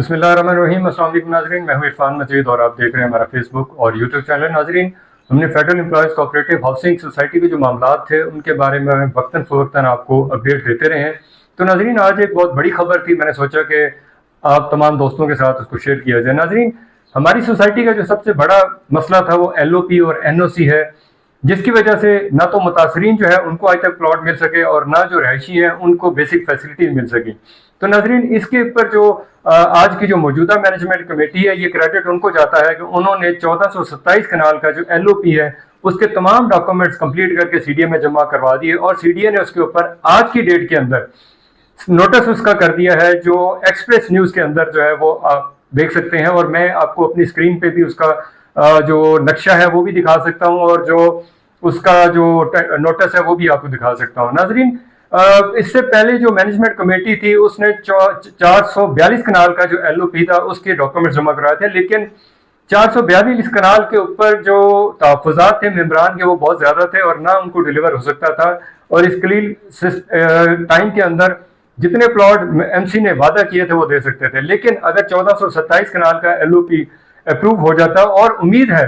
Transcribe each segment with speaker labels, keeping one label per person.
Speaker 1: बिस्मिल्लाहिर्रहमानिर्रहीम। अस्सलाम वालेकुम नाज़रीन, मैं हूं इरफान मजीद और आप देख रहे हैं हमारा फेसबुक और यूट्यूब चैनल। नाज़रीन, हमने federal employees cooperative housing society के जो मामलात थे उनके बारे में वक्तन फ़वक्तन आपको अपडेट देते रहे हैं। तो नाज़रीन, आज एक बहुत बड़ी खबर थी, मैंने सोचा कि आप तमाम दोस्तों के साथ उसको शेयर किया जाए। नाज़रीन, हमारी सोसाइटी का जो सबसे बड़ा मसला था वो LOP और NOC है, जिसकी वजह से ना तो मुतासरीन जो है उनको आज तक प्लॉट मिल सके और ना जो रहायशी हैं उनको बेसिक फैसिलिटीज मिल सकी। तो नाजरीन, इसके ऊपर जो आज की जो मौजूदा मैनेजमेंट कमेटी है, ये क्रेडिट उनको जाता है कि उन्होंने 1427 कनाल का जो LOP है उसके तमाम डॉक्यूमेंट्स कंप्लीट करके CDA में जमा करवा दिए और CDA ने उसके ऊपर आज की डेट के अंदर नोटिस उसका कर दिया है, जो एक्सप्रेस न्यूज़ के अंदर जो है वो आप देख सकते हैं। और मैं आपको अपनी स्क्रीन पे भी उसका जो नक्शा है वो भी दिखा सकता हूँ और जो उसका जो नोटिस है वो भी आपको दिखा सकता हूँ। नाजरीन, इससे पहले जो मैनेजमेंट कमेटी थी उसने 442 कनाल का जो LOP था उसके डॉक्यूमेंट जमा कराए थे, लेकिन 442 कनाल के ऊपर जो तहफ़्फ़ुज़ात थे मेंबरान के वो बहुत ज़्यादा थे और ना उनको डिलीवर हो सकता था। और इस कलील टाइम के अंदर जितने प्लॉट MC ने वादा किए थे वो दे सकते थे, लेकिन अगर 1427 कनाल का LOP अप्रूव हो जाता, और उम्मीद है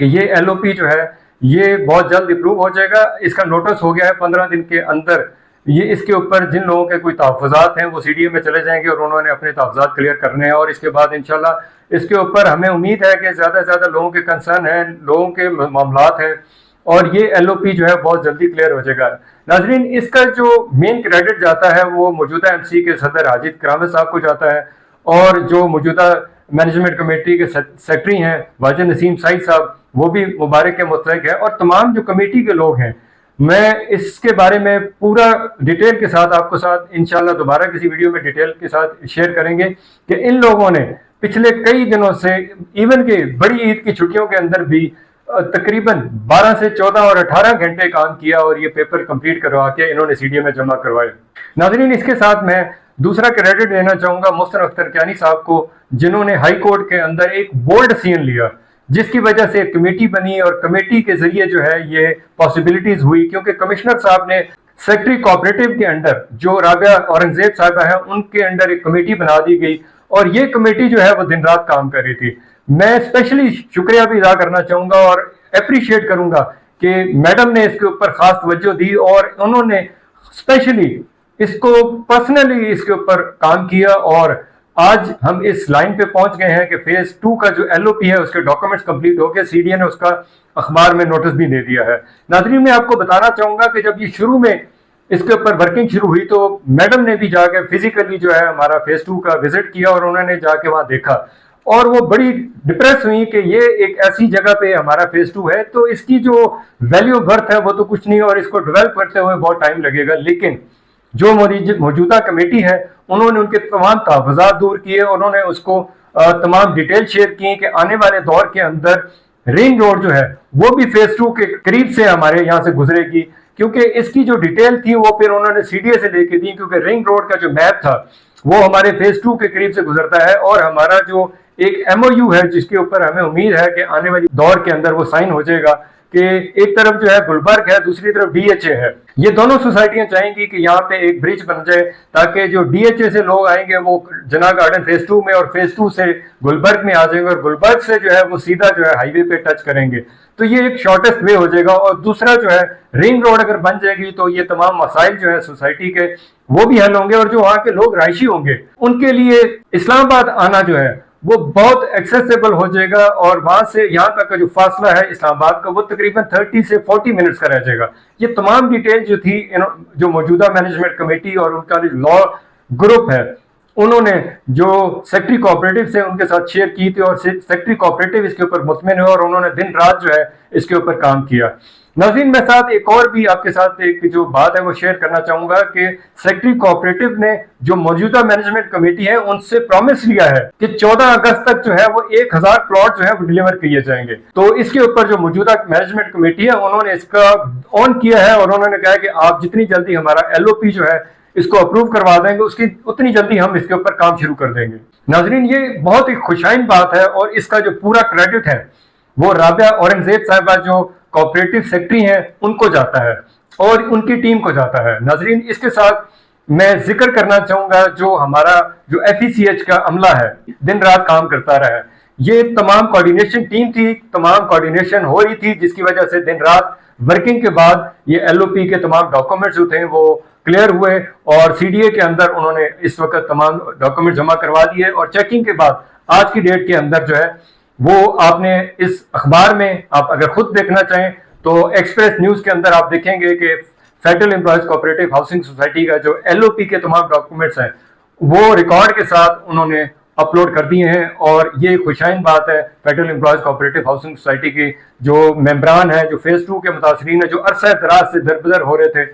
Speaker 1: कि ये LOP जो है ये बहुत जल्द अप्रूव हो जाएगा। इसका नोटिस हो गया है 15 दिन के अंदर। ये इसके ऊपर जिन लोगों के कोई तहफ़्फ़ुज़ात हैं वो CDA में चले जाएंगे और उन्होंने अपने तहफ़्फ़ुज़ात क्लियर करने हैं, और इसके बाद इंशाल्लाह इसके ऊपर हमें उम्मीद है कि ज़्यादा से ज़्यादा लोगों के कंसर्न हैं, लोगों के मामलात हैं, और ये LOP जो है बहुत जल्दी क्लियर हो जाएगा। नाजरीन, इसका जो मेन क्रेडिट जाता है वो मौजूदा MC के सदर हाजिद करामत साहब को जाता है, और जो मौजूदा मैनेजमेंट कमेटी के सेक्रेटरी हैं वाजिद नसीम साइद साहब, वो भी मुबारक के मुस्तहिक है, और तमाम जो कमेटी के लोग हैं। मैं इसके बारे में पूरा डिटेल के साथ आपको साथ इंशाल्लाह दोबारा किसी वीडियो में डिटेल के साथ शेयर करेंगे कि इन लोगों ने पिछले कई दिनों से, इवन के बड़ी ईद की छुट्टियों के अंदर भी तकरीबन 12 से 14 और 18 घंटे काम किया और ये पेपर कंप्लीट करवा के इन्होंने CDA में जमा करवाए। नाज़रीन, इसके साथ मैं दूसरा क्रेडिट देना चाहूँगा मोहसिन अख्तर कियानी साहब को, जिन्होंने हाई कोर्ट के अंदर एक बोल्ड डिसीजन लिया, जिसकी वजह से कमेटी बनी और कमेटी के जरिए जो है ये पॉसिबिलिटीज हुई, क्योंकि कमिश्नर साहब ने सेक्रेटरी कोऑपरेटिव के अंडर जो राबिया औरंगजेब साहबा है उनके अंडर एक कमेटी बना दी गई, और ये कमेटी जो है वो दिन रात काम कर रही थी। मैं स्पेशली शुक्रिया भी अदा करना चाहूँगा और अप्रिशिएट करूँगा कि मैडम ने इसके ऊपर खास तवज्जो दी और उन्होंने स्पेशली इसको पर्सनली इसके ऊपर काम किया, और आज हम इस लाइन पे पहुंच गए हैं कि फेज 2 का जो LOP है उसके डॉक्यूमेंट्स कंप्लीट हो गए। CDA ने उसका अखबार में नोटिस भी दे दिया है। नाज़रीन, मैं आपको बताना चाहूंगा कि जब ये शुरू में इसके ऊपर वर्किंग शुरू हुई तो मैडम ने भी जाके फिजिकली जो है हमारा फेज 2 का विजिट किया और उन्होंने जाके वहां देखा, और वो बड़ी डिप्रेस हुई कि ये एक ऐसी जगह पे हमारा फेज 2 है तो इसकी जो वैल्यू बर्थ है वो तो कुछ नहीं, और इसको डेवलप करते हुए बहुत टाइम लगेगा। लेकिन जो मौजूदा कमेटी है उन्होंने उनके तमाम तहफ़्फ़ुज़ात दूर किए, उन्होंने उसको तमाम डिटेल शेयर की कि आने वाले दौर के अंदर रिंग रोड जो है वो भी फेज 2 के करीब से हमारे यहाँ से गुजरेगी, क्योंकि इसकी जो डिटेल थी वो फिर उन्होंने CDA से लेके दी, क्योंकि रिंग रोड का जो मैप था वो हमारे फेज 2 के करीब से गुजरता है, और हमारा जो एक MOU है जिसके ऊपर हमें उम्मीद है कि आने वाली दौर के अंदर वो साइन हो जाएगा कि एक तरफ जो है गुलबर्ग है, दूसरी तरफ DHA है। ये दोनों सोसाइटियां चाहेंगी कि यहाँ पे एक ब्रिज बन जाए ताकि जो DHA से लोग आएंगे वो जना गार्डन फेज 2 में और फेज 2 से गुलबर्ग में आ जाएंगे, और गुलबर्ग से जो है वो सीधा जो है हाईवे पे टच करेंगे। तो ये एक शॉर्टेस्ट वे हो जाएगा, और दूसरा जो है रिंग रोड अगर बन जाएगी तो ये तमाम मसाइल जो है सोसाइटी के वो भी हल होंगे, और जो वहाँ के लोग रहायशी होंगे उनके लिए इस्लामाबाद आना जो है वो बहुत एक्सेसिबल हो जाएगा, और वहां से यहाँ तक का जो फासला है इस्लामाबाद का वो तकरीबन 30 से 40 मिनट्स का रह जाएगा। ये तमाम डिटेल जो थी जो मौजूदा मैनेजमेंट कमेटी और उनका जो लॉ ग्रुप है उन्होंने जो सेक्रेटरी कोऑपरेटिव से उनके साथ शेयर की थी, और सेक्रेटरी कोऑपरेटिव इसके ऊपर मुतमिन हुआ और उन्होंने दिन रात जो है इसके ऊपर काम किया। नाज़रीन, मैं साथ एक और भी आपके साथ एक जो बात है वो शेयर करना चाहूंगा कि सेक्रेटरी कोऑपरेटिव ने जो मौजूदा मैनेजमेंट कमेटी है उनसे प्रॉमिस लिया है कि 14 अगस्त तक जो है वो 1000 प्लॉट जो है वो डिलीवर किए जाएंगे। तो इसके ऊपर जो मौजूदा मैनेजमेंट कमेटी है उन्होंने इसका ऑन किया है, और उन्होंने कहा कि आप जितनी जल्दी हमारा LOP जो है इसको अप्रूव करवा देंगे उसकी उतनी जल्दी हम इसके ऊपर काम शुरू कर देंगे। नाज़रीन, ये बहुत ही खुशाइन बात है, और इसका जो पूरा क्रेडिट है वो राबिया औरंगजेब साहिबा जो कोऑपरेटिव सेक्रेटरी हैं उनको जाता है और उनकी टीम को जाता है। नाजरीन, इसके साथ میں ذکر کرنا چاہوں گا جو ہمارا جو FECH کا عملہ ہے دن رات کام کرتا رہا ہے. یہ تمام کوارڈینیشن ٹیم تھی, تمام کوارڈینیشن ہو رہی تھی, جس کی وجہ سے دن رات ورکنگ کے بعد یہ LOP کے تمام ڈاکومنٹس جو تھے وہ کلیئر ہوئے, اور CDA کے اندر انہوں نے اس وقت تمام ڈاکومنٹ جمع کروا دیے. اور چیکنگ کے بعد آج کی ڈیٹ کے اندر جو ہے وہ آپ نے اس اخبار میں, آپ اگر خود دیکھنا چاہیں تو ایکسپریس نیوز کے اندر آپ دیکھیں گے کہ federal employees cooperative housing society کا جو LOP کے تمام ڈاکومنٹس ہیں وہ ریکارڈ کے ساتھ انہوں نے اپلوڈ کر دیے ہیں. اور یہ خوشائن بات ہے federal employees cooperative housing society کی جو ممبران ہیں, جو فیز 2 کے متاثرین ہیں, جو عرصہ دراز سے دربدر ہو رہے تھے,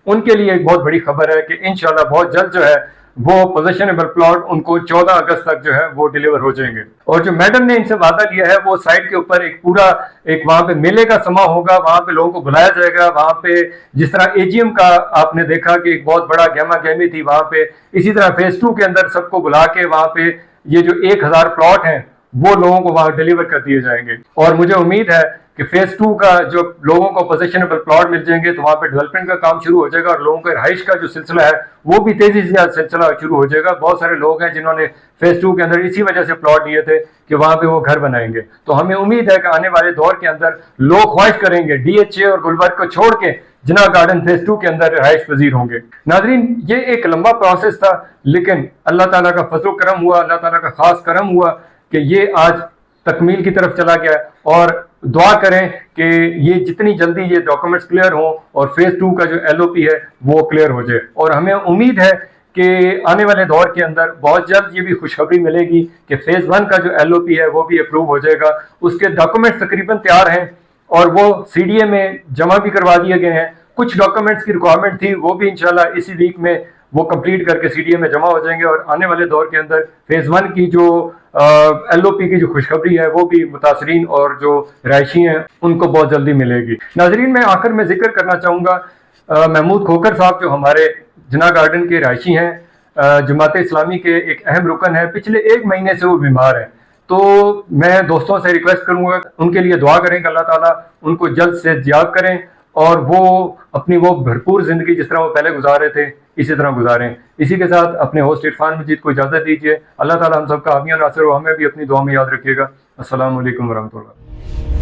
Speaker 1: ان کے لیے ایک بہت بڑی خبر ہے کہ انشاءاللہ بہت جلد جو ہے وہ پوزیشنیبل پلاٹ ان کو 14 اگست تک جو ہے وہ ڈیلیور ہو جائیں گے. اور جو میڈم نے ان سے وعدہ لیا ہے وہ سائٹ کے اوپر ایک پورا ایک وہاں پہ میلے کا سما ہوگا, وہاں پہ لوگوں کو بلایا جائے گا. وہاں پہ جس طرح AGM کا آپ نے دیکھا کہ ایک بہت بڑا گہما گہمی تھی وہاں پہ, اسی طرح فیز 2 کے اندر سب کو بلا کے وہاں پہ یہ جو 1000 پلاٹ ہیں وہ لوگوں کو وہاں ڈیلیور کر دیے جائیں گے. اور مجھے امید ہے کہ فیز 2 کا جو لوگوں کو پوزیشنیبل پلاٹ مل جائیں گے تو وہاں پہ ڈیولپمنٹ کا کام شروع ہو جائے گا, اور لوگوں کے رہائش کا جو سلسلہ ہے وہ بھی تیزی سے سلسلہ شروع ہو جائے گا. بہت سارے لوگ ہیں جنہوں نے فیز 2 کے اندر اسی وجہ سے پلاٹ لیے تھے کہ وہاں پہ وہ گھر بنائیں گے. تو ہمیں امید ہے کہ آنے والے دور کے اندر لوگ خواہش کریں گے DHA اور گلبرگ کو چھوڑ کے جناح گارڈن فیز 2 کے اندر رہائش پذیر ہوں گے. ناظرین, یہ ایک لمبا پروسیس تھا, لیکن اللہ تعالیٰ کا فضل و کرم ہوا, اللہ تعالیٰ کا خاص کرم ہوا کہ یہ آج تکمیل کی طرف چلا گیا. اور دعا کریں کہ یہ جتنی جلدی یہ ڈاکومنٹس کلیئر ہوں اور فیز 2 کا جو LOP ہے وہ کلیئر ہو جائے. اور ہمیں امید ہے کہ آنے والے دور کے اندر بہت جلد یہ بھی خوشخبری ملے گی کہ فیز 1 کا جو LOP ہے وہ بھی اپروو ہو جائے گا. اس کے ڈاکومنٹس تقریباً تیار ہیں اور وہ CDA میں جمع بھی کروا دیے گئے ہیں. کچھ ڈاکومنٹس کی ریکوائرمنٹ تھی وہ بھی انشاءاللہ اسی ویک میں وہ کمپلیٹ کر کے CDA میں جمع ہو جائیں گے. اور آنے والے دور کے اندر فیز 1 کی جو LOP کی جو خوشخبری ہے وہ بھی متاثرین اور جو رہائشی ہیں ان کو بہت جلدی ملے گی. ناظرین, میں آخر میں ذکر کرنا چاہوں گا محمود کھوکر صاحب جو ہمارے جناح گارڈن کے رہائشی ہیں, جماعت اسلامی کے ایک اہم رکن ہیں, پچھلے 1 مہینے سے وہ بیمار ہیں. تو میں دوستوں سے ریکویسٹ کروں گا ان کے لیے دعا کریں کہ اللہ تعالیٰ ان کو جلد سے یاب کریں اور وہ اپنی وہ بھرپور زندگی جس طرح وہ پہلے گزار رہے تھے اسی طرح گزاریں. اسی کے ساتھ اپنے ہوسٹ عرفان مجید کو اجازت دیجیے. اللہ تعالیٰ ہم سب کا حامی و ناصر و ہمیں بھی اپنی دعا میں یاد رکھیے گا. السلام علیکم ورحمۃ اللہ.